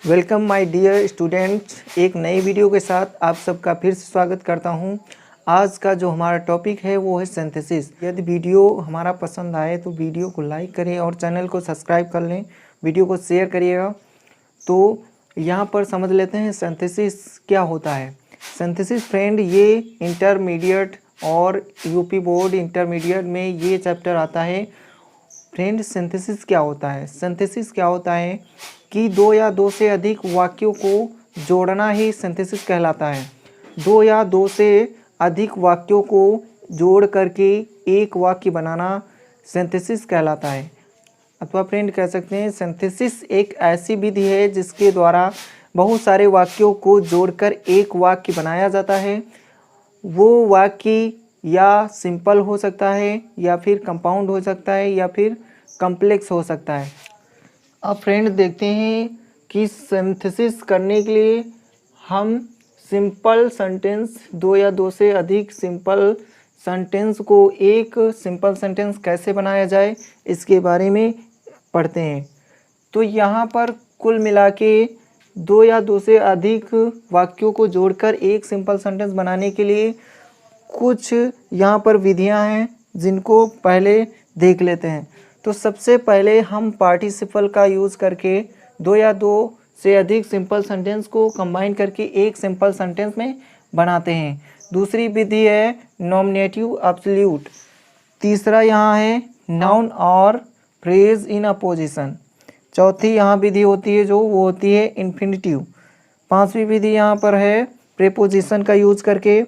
Welcome my dear students, एक नई video के साथ आप सबका फिर से स्वागत करता हूं। आज का जो हमारा टॉपिक है वो है सिंथेसिस। यदि वीडियो हमारा पसंद आए तो वीडियो को लाइक करें और चैनल को सब्सक्राइब कर लें, वीडियो को शेयर करिएगा। तो यहाँ पर समझ लेते हैं सिंथेसिस क्या होता है। सिंथेसिस फ्रेंड, ये इंटरमीडिएट और यूपी बोर्ड इंटरमीडिएट में ये चैप्टर आता है। फ्रेंड, सिंथेसिस क्या होता है? सिंथेसिस क्या होता है कि दो या दो से अधिक वाक्यों को जोड़ना ही सिंथेसिस कहलाता है। दो या दो से अधिक वाक्यों को जोड़ करके एक वाक्य बनाना सिंथेसिस कहलाता है। अथवा फ्रेंड कह सकते हैं सिंथेसिस एक ऐसी विधि है जिसके द्वारा बहुत सारे वाक्यों को जोड़कर एक वाक्य बनाया जाता है। वो वाक्य या सिंपल हो सकता है या फिर कंपाउंड हो सकता है या फिर कॉम्प्लेक्स हो सकता है। अब फ्रेंड देखते हैं कि सिंथेसिस करने के लिए हम सिंपल सेंटेंस, दो या दो से अधिक सिंपल सेंटेंस को एक सिंपल सेंटेंस कैसे बनाया जाए इसके बारे में पढ़ते हैं। तो यहाँ पर कुल मिला के दो या दो से अधिक वाक्यों को जोड़कर एक सिंपल सेंटेंस बनाने के लिए कुछ यहाँ पर विधियाँ हैं जिनको पहले देख लेते हैं। तो सबसे पहले हम पार्टिसिपल का यूज़ करके दो या दो से अधिक सिंपल सेंटेंस को कंबाइन करके एक सिंपल सेंटेंस में बनाते हैं। दूसरी विधि है नॉमिनेटिव एब्सोल्यूट। तीसरा यहाँ है नाउन और फ्रेज इन अपोजिशन। चौथी यहाँ विधि होती है जो वो होती है इन्फिनिटिव। पांचवी विधि यहाँ पर है प्रेपोजिशन का यूज़ करके।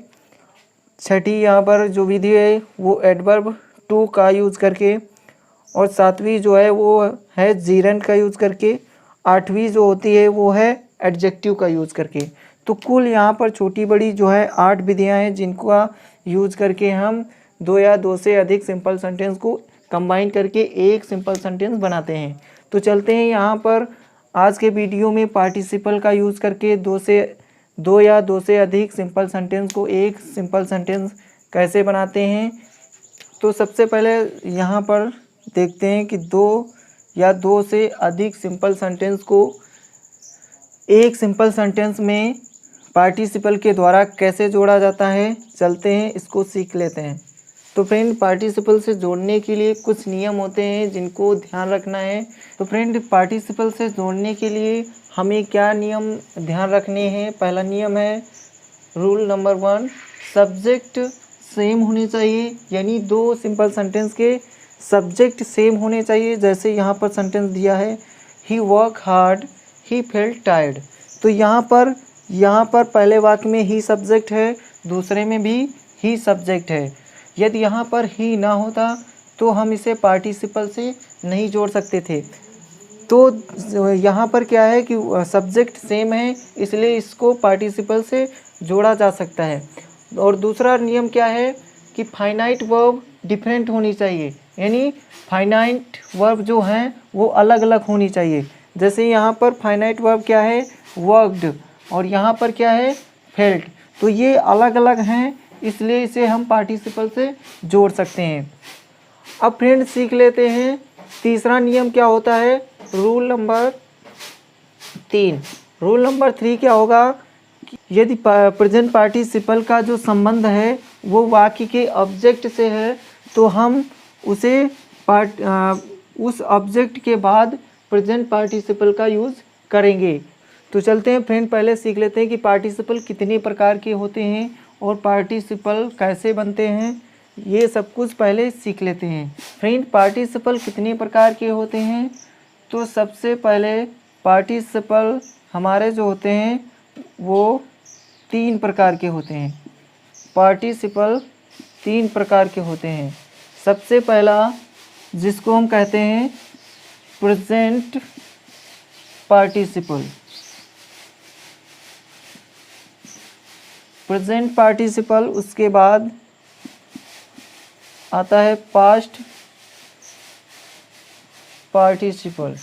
छठी यहाँ पर जो विधि है वो एडवर्ब टू का यूज़ करके। और सातवीं जो है वो है जीरंड का यूज़ करके। आठवीं जो होती है वो है एडजेक्टिव का यूज़ करके। तो कुल यहाँ पर छोटी बड़ी जो है 8 विधियाँ हैं जिनका यूज़ करके हम दो या दो से अधिक सिंपल सेंटेंस को कंबाइन करके एक सिंपल सेंटेंस बनाते हैं। तो चलते हैं यहाँ पर आज के वीडियो में पार्टिसिपल का यूज़ करके दो या दो से अधिक सिंपल सेंटेंस को एक सिंपल सेंटेंस कैसे बनाते हैं। तो सबसे पहले यहाँ पर देखते हैं कि दो या दो से अधिक सिंपल सेंटेंस को एक सिंपल सेंटेंस में पार्टिसिपल के द्वारा कैसे जोड़ा जाता है। चलते हैं इसको सीख लेते हैं। तो फ्रेंड, पार्टिसिपल से जोड़ने के लिए कुछ नियम होते हैं जिनको ध्यान रखना है। तो फ्रेंड, पार्टिसिपल से जोड़ने के लिए हमें क्या नियम ध्यान रखने हैं। पहला नियम है रूल नंबर 1, सब्जेक्ट सेम होने चाहिए, यानी दो सिंपल सेंटेंस के सब्जेक्ट सेम होने चाहिए। जैसे यहाँ पर सेंटेंस दिया है he work hard he felt tired. तो यहाँ पर पहले वाक्य में ही सब्जेक्ट है, दूसरे में भी ही सब्जेक्ट है। यदि यहाँ पर ही ना होता तो हम इसे पार्टिसिपल से नहीं जोड़ सकते थे। तो यहाँ पर क्या है कि सब्जेक्ट सेम है, इसलिए इसको पार्टिसिपल से जोड़ा जा सकता है। और दूसरा नियम क्या है कि फाइनाइट वर्ब डिफरेंट होनी चाहिए, यानी फाइनाइट वर्ब जो हैं वो अलग अलग होनी चाहिए। जैसे यहाँ पर फाइनाइट वर्ब क्या है, वर्कड, और यहाँ पर क्या है, फेल्ट। तो ये अलग अलग हैं, इसलिए इसे हम पार्टिसिपल से जोड़ सकते हैं। अब फ्रेंड सीख लेते हैं तीसरा नियम क्या होता है। Rule number 3। रूल नंबर 3 क्या होगा कि यदि प्रेजेंट पार्टिसिपल का जो संबंध है वो वाक्य के ऑब्जेक्ट से है तो हम उसे उस ऑब्जेक्ट के बाद प्रेजेंट पार्टिसिपल का यूज़ करेंगे। तो चलते हैं फ्रेंड, पहले सीख लेते हैं कि पार्टिसिपल कितने प्रकार के होते हैं और पार्टिसिपल कैसे बनते हैं। ये सब कुछ पहले सीख लेते हैं। फ्रेंड, पार्टिसिपल कितने प्रकार के होते हैं। तो सबसे पहले पार्टिसिपल हमारे जो होते हैं वो 3 प्रकार के होते हैं। पार्टिसिपल 3 प्रकार के होते हैं। सबसे पहला जिसको हम कहते हैं प्रेजेंट पार्टिसिपल। प्रेजेंट पार्टिसिपल, उसके बाद आता है पास्ट पार्टिसिपल।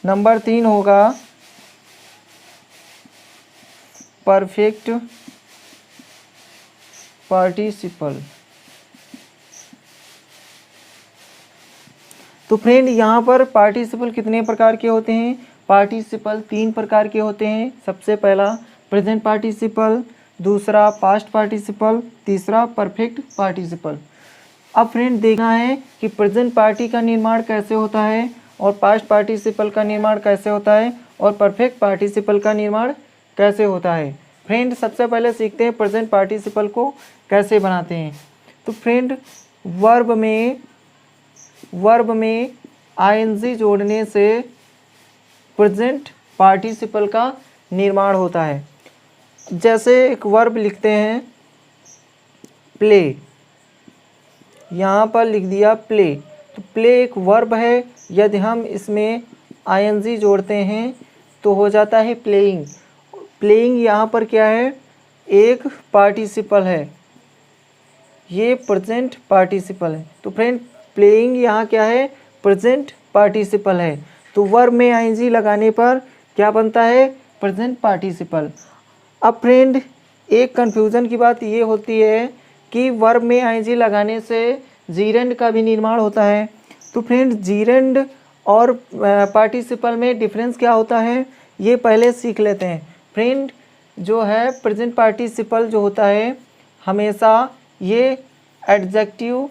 नंबर 3 होगा परफेक्ट पार्टिसिपल। तो फ्रेंड यहाँ पर पार्टिसिपल कितने प्रकार के होते हैं? पार्टिसिपल 3 प्रकार के होते हैं। सबसे पहला प्रेजेंट पार्टिसिपल, दूसरा पास्ट पार्टिसिपल, तीसरा परफेक्ट पार्टिसिपल। अब फ्रेंड देखना है कि प्रेजेंट पार्टी का निर्माण कैसे होता है और पास्ट पार्टिसिपल का निर्माण कैसे होता है और परफेक्ट पार्टिसिपल का निर्माण कैसे होता है। फ्रेंड सबसे पहले सीखते हैं प्रेजेंट पार्टिसिपल को कैसे बनाते हैं। तो फ्रेंड वर्ब में आईएनजी जोड़ने से प्रेजेंट पार्टिसिपल का निर्माण होता है। जैसे एक वर्ब लिखते हैं प्ले, यहाँ पर लिख दिया प्ले, तो प्ले एक वर्ब है। यदि हम इसमें आईएनजी जोड़ते हैं तो हो जाता है प्लेइंग। प्लेइंग यहाँ पर क्या है? एक पार्टिसिपल है, ये प्रेजेंट पार्टिसिपल है। तो फ्रेंड प्लेइंग यहाँ क्या है? प्रेजेंट पार्टिसिपल है। तो वर्ब में आईएनजी लगाने पर क्या बनता है? Present participle. अब फ्रेंड एक कन्फ्यूज़न की बात ये होती है कि वर्ब में आईएनजी लगाने से जीरेंड का भी निर्माण होता है। तो फ्रेंड जीरेंड और पार्टिसिपल में डिफरेंस क्या होता है ये पहले सीख लेते हैं। फ्रेंड जो है प्रेजेंट पार्टिसिपल जो होता है हमेशा ये एडजेक्टिव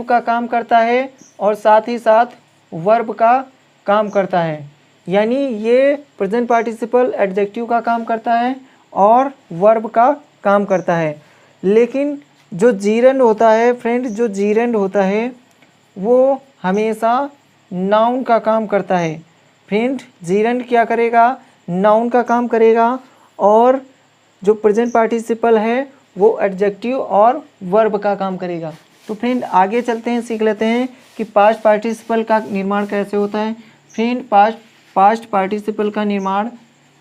का काम करता है और साथ ही साथ वर्ब का काम करता है। यानी ये प्रेजेंट पार्टिसिपल एडजेक्टिव का काम करता है और वर्ब का काम करता है। लेकिन जो जीरेंड होता है फ्रेंड, जो जीरेंड होता है वो हमेशा नाउन का काम करता है। फ्रेंड जीरेंड क्या करेगा? नाउन का काम करेगा और जो प्रेजेंट पार्टिसिपल है वो एडजेक्टिव और वर्ब का काम करेगा। तो फ्रेंड आगे चलते हैं, सीख लेते हैं कि पास्ट पार्टिसिपल का निर्माण कैसे होता है। फ्रेंड पास्ट पार्टिसिपल का निर्माण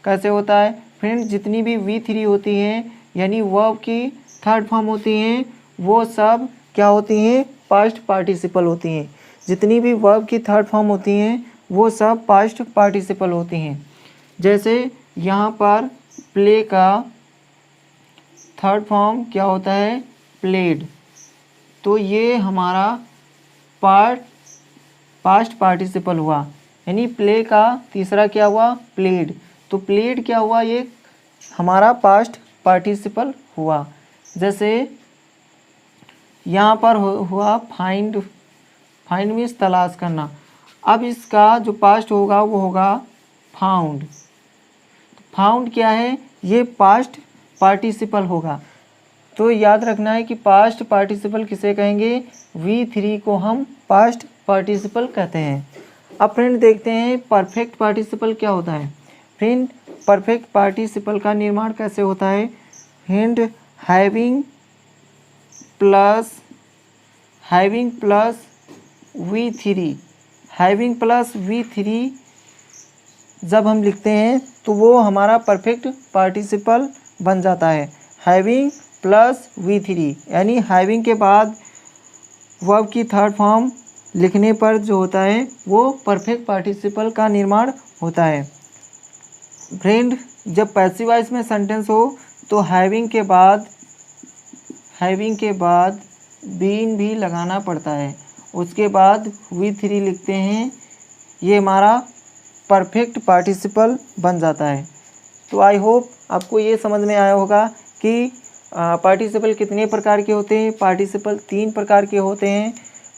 कैसे होता है? फ्रेंड जितनी भी V3 होती हैं यानी वर्ब की थर्ड फॉर्म होती हैं वो सब क्या होती हैं? पास्ट पार्टिसिपल होती हैं। जितनी भी वर्ब की थर्ड फॉर्म होती हैं वो सब पास्ट पार्टिसिपल होती हैं। जैसे यहाँ पर प्ले का थर्ड फॉर्म क्या होता है? प्लेड। तो ये हमारा पास्ट पार्टिसिपल हुआ, यानी प्ले का तीसरा क्या हुआ? प्लेड। तो प्लेड क्या हुआ? ये हमारा पास्ट पार्टिसिपल हुआ। जैसे यहाँ पर हुआ फाइंड मीन्स तलाश करना। अब इसका जो पास्ट होगा वो होगा फाउंड। फाउंड क्या है? ये पास्ट पार्टिसिपल होगा। तो याद रखना है कि पास्ट पार्टिसिपल किसे कहेंगे? V3 को हम पास्ट पार्टिसिपल कहते हैं। अब फ्रेंड देखते हैं परफेक्ट पार्टिसिपल क्या होता है। फ्रेंड परफेक्ट पार्टिसिपल का निर्माण कैसे होता है? फ्रेंड हैविंग प्लस V3 जब हम लिखते हैं तो वो हमारा परफेक्ट पार्टिसिपल बन जाता है। हैविंग प्लस V3 यानी हैविंग के बाद वर्ब की थर्ड फॉर्म लिखने पर जो होता है वो परफेक्ट पार्टिसिपल का निर्माण होता है। फ्रेंड जब पैसिव वॉइस में सेंटेंस हो तो हैविंग के बाद बीन भी लगाना पड़ता है। उसके बाद V3 लिखते हैं, ये हमारा परफेक्ट पार्टिसिपल बन जाता है। तो आई होप आपको ये समझ में आया होगा कि पार्टिसिपल कितने प्रकार के होते हैं। पार्टिसिपल 3 प्रकार के होते हैं,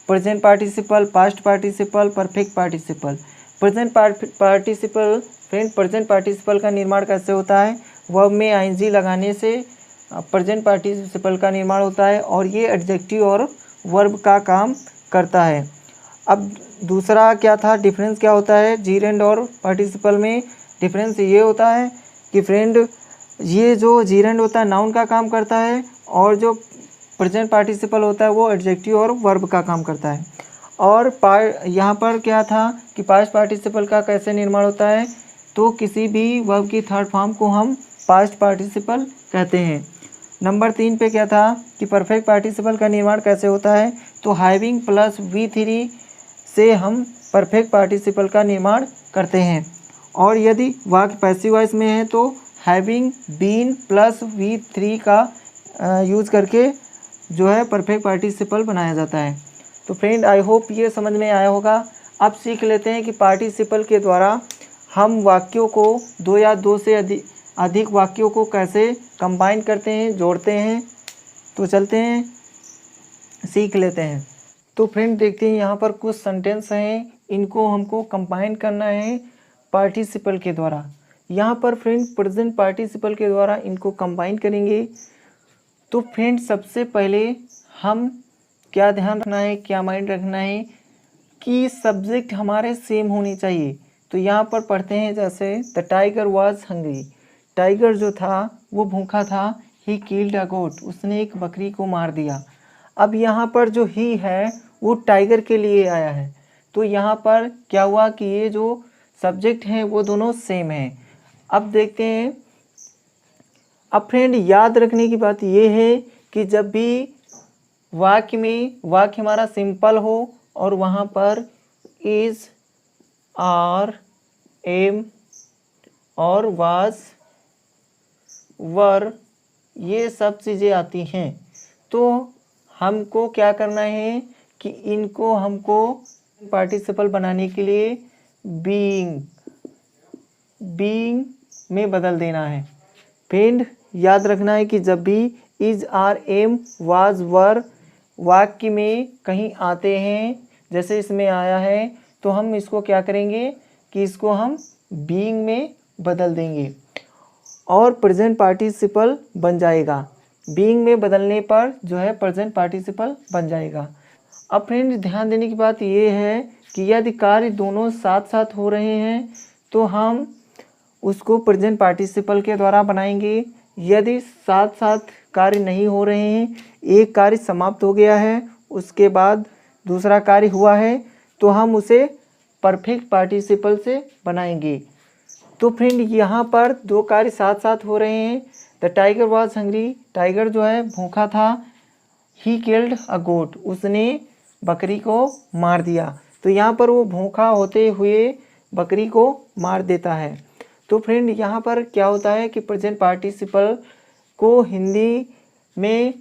present participle, past participle, perfect participle. Present participle का निर्माण कैसे होता है? वर्ब में आईएनजी लगाने से प्रेजेंट पार्टिसिपल का निर्माण होता है और ये एडजेक्टिव और वर्ब का काम करता है। अब दूसरा क्या था, डिफरेंस क्या होता है जीरेंड और पार्टिसिपल में? डिफरेंस ये होता है कि फ्रेंड ये जो जीरेंड होता है नाउन का काम करता है और जो प्रेजेंट पार्टिसिपल होता है वो एडजेक्टिव और वर्ब का काम करता है। और यहाँ पर क्या था कि पास्ट पार्टिसिपल का कैसे निर्माण होता है? तो किसी भी वर्ब की थर्ड फॉर्म को हम पास्ट पार्टिसिपल कहते हैं। नंबर 3 पे क्या था कि परफेक्ट पार्टिसिपल का निर्माण कैसे होता है? तो हैविंग प्लस V3 से हम परफेक्ट पार्टिसिपल का निर्माण करते हैं। और यदि वाक्य पैसिव वॉइस में है तो हैविंग बीन प्लस V3 का यूज़ करके जो है परफेक्ट पार्टिसिपल बनाया जाता है। तो फ्रेंड आई होप ये समझ में आया होगा। अब सीख लेते हैं कि पार्टिसिपल के द्वारा हम वाक्यों को दो या दो से अधिक वाक्यों को कैसे कंबाइन करते हैं, जोड़ते हैं। तो चलते हैं, सीख लेते हैं। तो फ्रेंड देखते हैं यहाँ पर कुछ सेंटेंस हैं, इनको हमको कंबाइन करना है पार्टिसिपल के द्वारा। यहाँ पर फ्रेंड प्रेजेंट पार्टिसिपल के द्वारा इनको कंबाइन करेंगे। तो फ्रेंड सबसे पहले हम क्या ध्यान रखना है, क्या माइंड रखना है कि सब्जेक्ट हमारे सेम होने चाहिए। तो यहाँ पर पढ़ते हैं जैसे the tiger was hungry. Tiger जो था वो भूखा था। ही किल्ड अ गोट, उसने एक बकरी को मार दिया। अब यहाँ पर जो ही है वो टाइगर के लिए आया है। तो यहाँ पर क्या हुआ कि ये जो सब्जेक्ट हैं वो दोनों सेम हैं। अब देखते हैं। अब फ्रेंड याद रखने की बात ये है कि जब भी वाक्य हमारा सिंपल हो और वहाँ पर इज, आर, एम और वाज, वर ये सब चीज़ें आती हैं, तो हमको क्या करना है कि इनको हमको पार्टिसिपल बनाने के लिए बीइंग में बदल देना है। फ्रेंड याद रखना है कि जब भी इज, आर, एम, वाज, वर वाक्य में कहीं आते हैं, जैसे इसमें आया है, तो हम इसको क्या करेंगे कि इसको हम बीइंग में बदल देंगे और प्रेजेंट पार्टिसिपल बन जाएगा। बीइंग में बदलने पर जो है प्रेजेंट पार्टिसिपल बन जाएगा। अब फ्रेंड ध्यान देने की बात ये है कि यदि कार्य दोनों साथ साथ हो रहे हैं तो हम उसको प्रेजेंट पार्टिसिपल के द्वारा बनाएंगे। यदि साथ साथ कार्य नहीं हो रहे हैं, एक कार्य समाप्त हो गया है उसके बाद दूसरा कार्य हुआ है, तो हम उसे परफेक्ट पार्टिसिपल से बनाएंगे। तो फ्रेंड यहाँ पर दो कार्य साथ साथ हो रहे हैं। The tiger was hungry, tiger जो है भूखा था। ही किल्ड अ गोट, उसने बकरी को मार दिया। तो यहाँ पर वो भूखा होते हुए बकरी को मार देता है। तो फ्रेंड यहाँ पर क्या होता है कि प्रेजेंट पार्टिसिपल को हिंदी में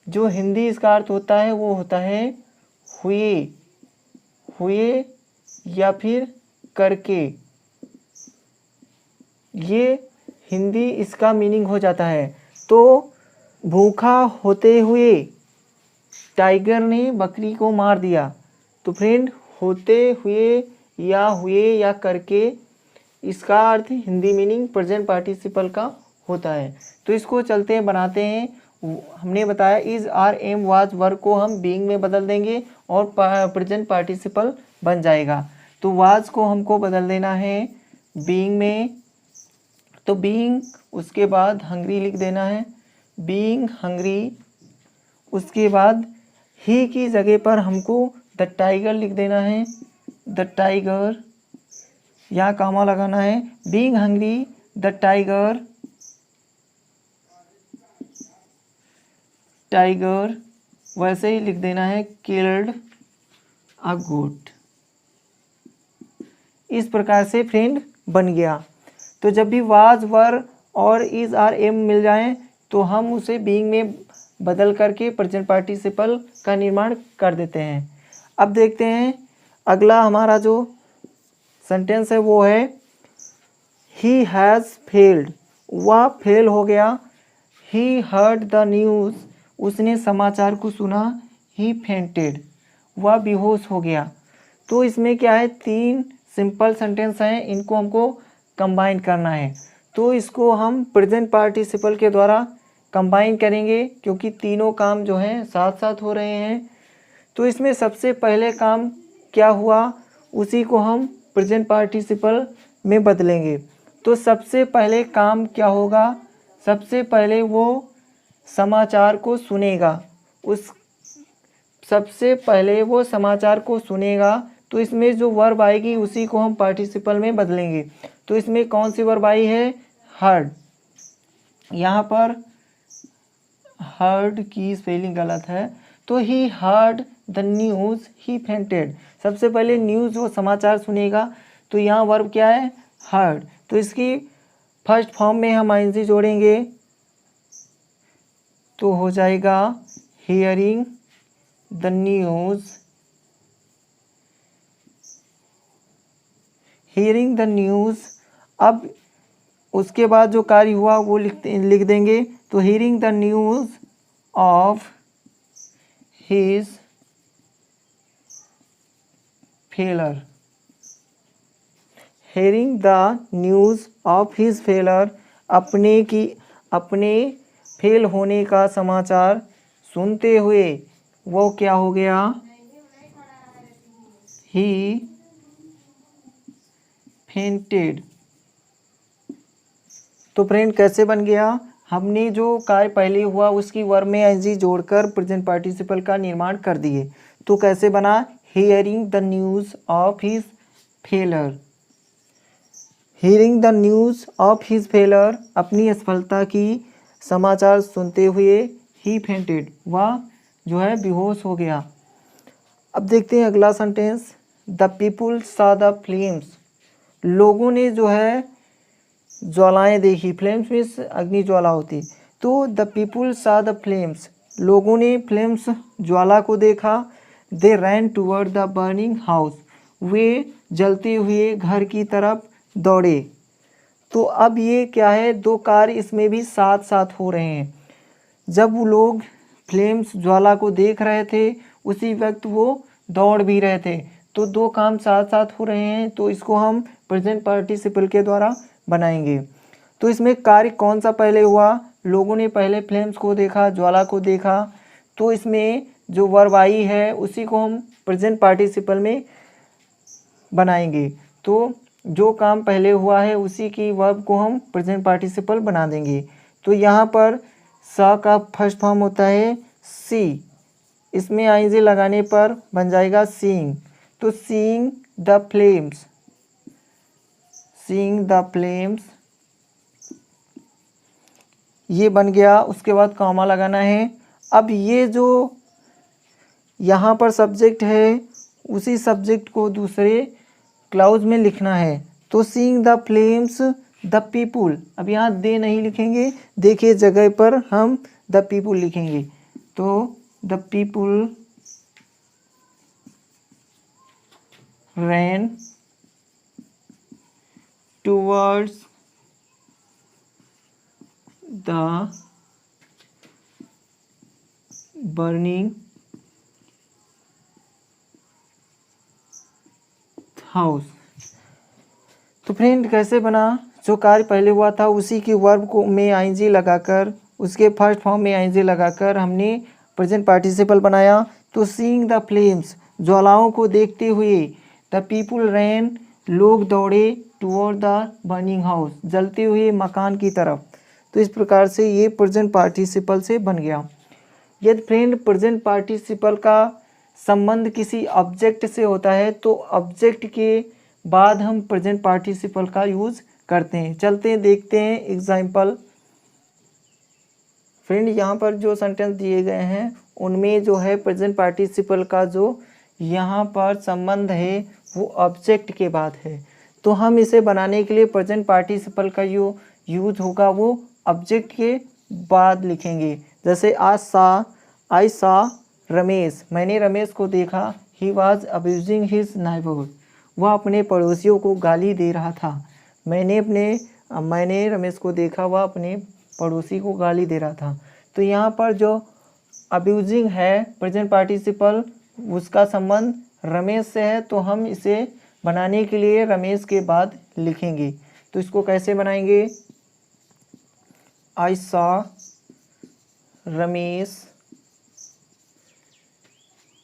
जो हिंदी इसका अर्थ होता है वो होता है हुए या फिर करके। ये हिंदी इसका मीनिंग हो जाता है। तो भूखा होते हुए टाइगर ने बकरी को मार दिया। तो फ्रेंड होते हुए या करके इसका अर्थ हिंदी मीनिंग प्रेजेंट पार्टिसिपल का होता है। तो इसको चलते हैं बनाते हैं। हमने बताया इज, आर, एम, वाज, वर को हम बीइंग में बदल देंगे और प्रेजेंट पार्टिसिपल बन जाएगा। तो वाज को हमको बदल देना है बीइंग में। तो बीइंग उसके बाद हंग्री लिख देना है, बीइंग हंग्री। उसके बाद ही की जगह पर हमको द टाइगर लिख देना है, द टाइगर। यहाँ कामा लगाना है, बीइंग हंग्री द टाइगर वैसे ही लिख देना है किल्ड अ गोट। इस प्रकार से फ्रेंड बन गया। तो जब भी वाज, वर और इज, आर, एम मिल जाएं तो हम उसे बीइंग में बदल करके प्रेजेंट पार्टिसिपल का निर्माण कर देते हैं। अब देखते हैं अगला हमारा जो सेंटेंस है वो है ही हैज़ फेल्ड, वह फेल हो गया। ही हर्ड द न्यूज़, उसने समाचार को सुना। ही फेंटेड, वह बेहोश हो गया। तो इसमें क्या है, तीन सिंपल सेंटेंस हैं, इनको हमको कंबाइन करना है। तो इसको हम प्रेजेंट पार्टिसिपल के द्वारा कंबाइन करेंगे क्योंकि तीनों काम जो हैं साथ साथ हो रहे हैं। तो इसमें सबसे पहले काम क्या हुआ उसी को हम प्रेजेंट पार्टिसिपल में बदलेंगे। तो सबसे पहले काम क्या होगा, सबसे पहले वो समाचार को सुनेगा। सबसे पहले वो समाचार को सुनेगा। तो इसमें जो वर्ब आएगी उसी को हम पार्टिसिपल में बदलेंगे। तो इसमें कौन सी वर्ब आई है, हर्ड। यहाँ पर हर्ड की स्पेलिंग गलत है। तो he heard the news, he fainted. सबसे पहले न्यूज़ वो समाचार सुनेगा। तो यहाँ वर्ब क्या है, हर्ड। तो इसकी फर्स्ट फॉर्म में हम आईएनजी जोड़ेंगे तो हो जाएगा hearing the news, hearing the news। अब उसके बाद जो कार्य हुआ वो लिख देंगे। तो hearing the news of his failure, hearing the news of his failure, अपने फेल होने का समाचार सुनते हुए वो क्या हो गया, he fainted। तो फ्रेंड कैसे बन गया, हमने जो कार्य पहले हुआ उसकी वर्ब में एनजी जोड़कर प्रेजेंट पार्टिसिपल का निर्माण कर दिए। तो कैसे बना, hearing the news of his failure, hearing the news of his failure, अपनी असफलता की समाचार सुनते हुए, ही फेंटेड, वह जो है बेहोश हो गया। अब देखते हैं अगला सेंटेंस, द पीपुल सा द फ्लेम्स, लोगों ने जो है ज्वालाएं देखी, फ्लेम्स मीन्स अग्नि ज्वाला होती। तो द पीपुल सा द फ्लेम्स, लोगों ने फ्लेम्स ज्वाला को देखा। दे रैन टूवर्ड द बर्निंग हाउस, वे जलते हुए घर की तरफ दौड़े। तो अब ये क्या है, दो कार्य इसमें भी साथ साथ हो रहे हैं। जब वो लोग फ्लेम्स ज्वाला को देख रहे थे उसी वक्त वो दौड़ भी रहे थे। तो दो काम साथ साथ हो रहे हैं, तो इसको हम प्रेजेंट पार्टिसिपल के द्वारा बनाएंगे। तो इसमें कार्य कौन सा पहले हुआ, लोगों ने पहले फ्लेम्स को देखा, ज्वाला को देखा। तो इसमें जो वर्ब आई है उसी को हम प्रेजेंट पार्टिसिपल में बनाएंगे। तो जो काम पहले हुआ है उसी की वर्ब को हम प्रेजेंट पार्टिसिपल बना देंगे। तो यहाँ पर सा का फर्स्ट फॉर्म होता है सी, इसमें आईजे लगाने पर बन जाएगा सीइंग। तो seeing the flames, seeing the flames ये बन गया। उसके बाद कॉमा लगाना है। अब ये जो यहाँ पर सब्जेक्ट है उसी सब्जेक्ट को दूसरे क्लाउज में लिखना है। तो seeing the flames the people, अब यहाँ दे नहीं लिखेंगे, देखिए जगह पर हम द पीपुल लिखेंगे। तो the people rain towards the burning house. तो फ्रेंड कैसे बना, जो कार्य पहले हुआ था उसी की वर्ब को में आईएनजी लगाकर, उसके फर्स्ट फॉर्म में आईएनजी लगाकर हमने प्रेजेंट पार्टिसिपल बनाया। तो सीइंग द फ्लेम्स, ज्वालाओं को देखते हुए, द पीपुल रैन, लोग दौड़े, टुवर्ड द बर्निंग हाउस, जलते हुए मकान की तरफ। तो इस प्रकार से ये प्रेजेंट पार्टिसिपल से बन गया। यदि फ्रेंड प्रेजेंट पार्टिसिपल का संबंध किसी ऑब्जेक्ट से होता है तो ऑब्जेक्ट के बाद हम प्रेजेंट पार्टिसिपल का यूज़ करते हैं। चलते हैं देखते हैं एग्जाम्पल। फ्रेंड यहाँ पर जो सेंटेंस दिए गए हैं उनमें जो है प्रेजेंट पार्टिसिपल का जो यहाँ पर संबंध है वो ऑब्जेक्ट के बाद है। तो हम इसे बनाने के लिए प्रेजेंट पार्टिसिपल का जो यूज होगा वो ऑब्जेक्ट के बाद लिखेंगे। जैसे आई सा रमेश, मैंने रमेश को देखा। He was abusing his neighbour, वह अपने पड़ोसियों को गाली दे रहा था। मैंने रमेश को देखा, वह अपने पड़ोसी को गाली दे रहा था। तो यहाँ पर जो अब्यूजिंग है प्रेजेंट पार्टिसिपल, उसका संबंध रमेश से है। तो हम इसे बनाने के लिए रमेश के बाद लिखेंगे। तो इसको कैसे बनाएंगे, आई सॉ रमेश,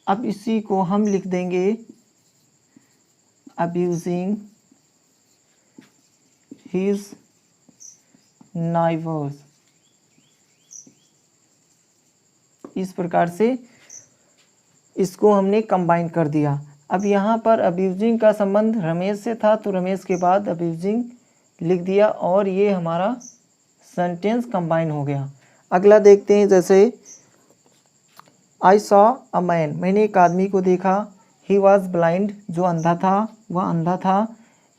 अब इसी को हम लिख देंगे अब्यूजिंग हिज नाइबर्स। इस प्रकार से इसको हमने कंबाइन कर दिया। अब यहाँ पर अब्यूजिंग का संबंध रमेश से था तो रमेश के बाद अब्यूजिंग लिख दिया और ये हमारा सेंटेंस कंबाइन हो गया। अगला देखते हैं, जैसे आई सॉ अ मैन, मैंने एक आदमी को देखा। ही वॉज ब्लाइंड, जो अंधा था वह अंधा था।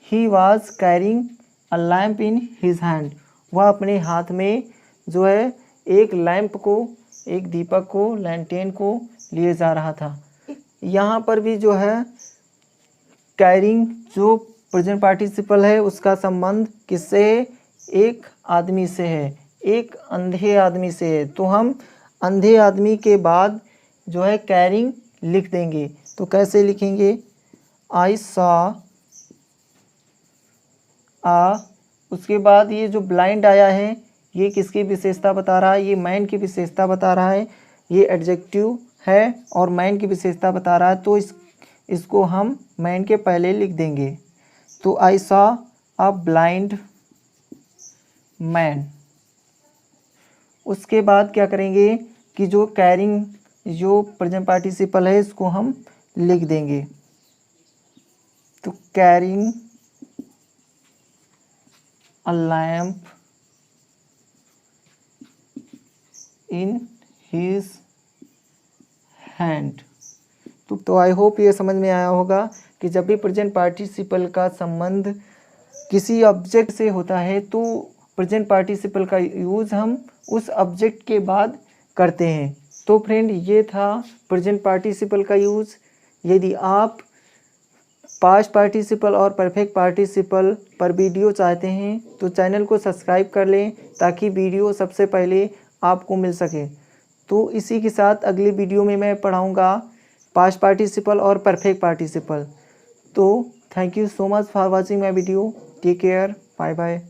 He was carrying a lamp in his hand, वह अपने हाथ में जो है एक लैंप को एक दीपक को लैंटेन को लिए जा रहा था। यहाँ पर भी जो है कैरिंग जो प्रेजेंट पार्टिसिपल है उसका संबंध किससे है? एक आदमी से है, एक अंधे आदमी से है। तो हम अंधे आदमी के बाद जो है कैरिंग लिख देंगे। तो कैसे लिखेंगे? आई सॉ आ, उसके बाद ये जो ब्लाइंड आया है ये किसकी विशेषता बता रहा है? ये मैन की विशेषता बता रहा है। ये एडजेक्टिव है और मैन की विशेषता बता रहा है, तो इसको हम मैन के पहले लिख देंगे। तो I saw a blind man. उसके बाद क्या करेंगे कि जो कैरिंग जो प्रेजेंट पार्टिसिपल है इसको हम लिख देंगे। तो carrying a lamp in his hand. तो आई होप ये समझ में आया होगा कि जब भी प्रेजेंट पार्टिसिपल का संबंध किसी ऑब्जेक्ट से होता है तो प्रेजेंट पार्टिसिपल का यूज़ हम उस ऑब्जेक्ट के बाद करते हैं। तो फ्रेंड ये था प्रेजेंट पार्टिसिपल का यूज़। यदि आप पास्ट पार्टिसिपल और परफेक्ट पार्टिसिपल पर वीडियो चाहते हैं तो चैनल को सब्सक्राइब कर लें ताकि वीडियो सबसे पहले आपको मिल सके। तो इसी के साथ अगली वीडियो में मैं पढ़ाऊँगा पास्ट पार्टिसिपल और परफेक्ट पार्टिसिपल। तो thank you so much for watching my video. Take care, bye bye.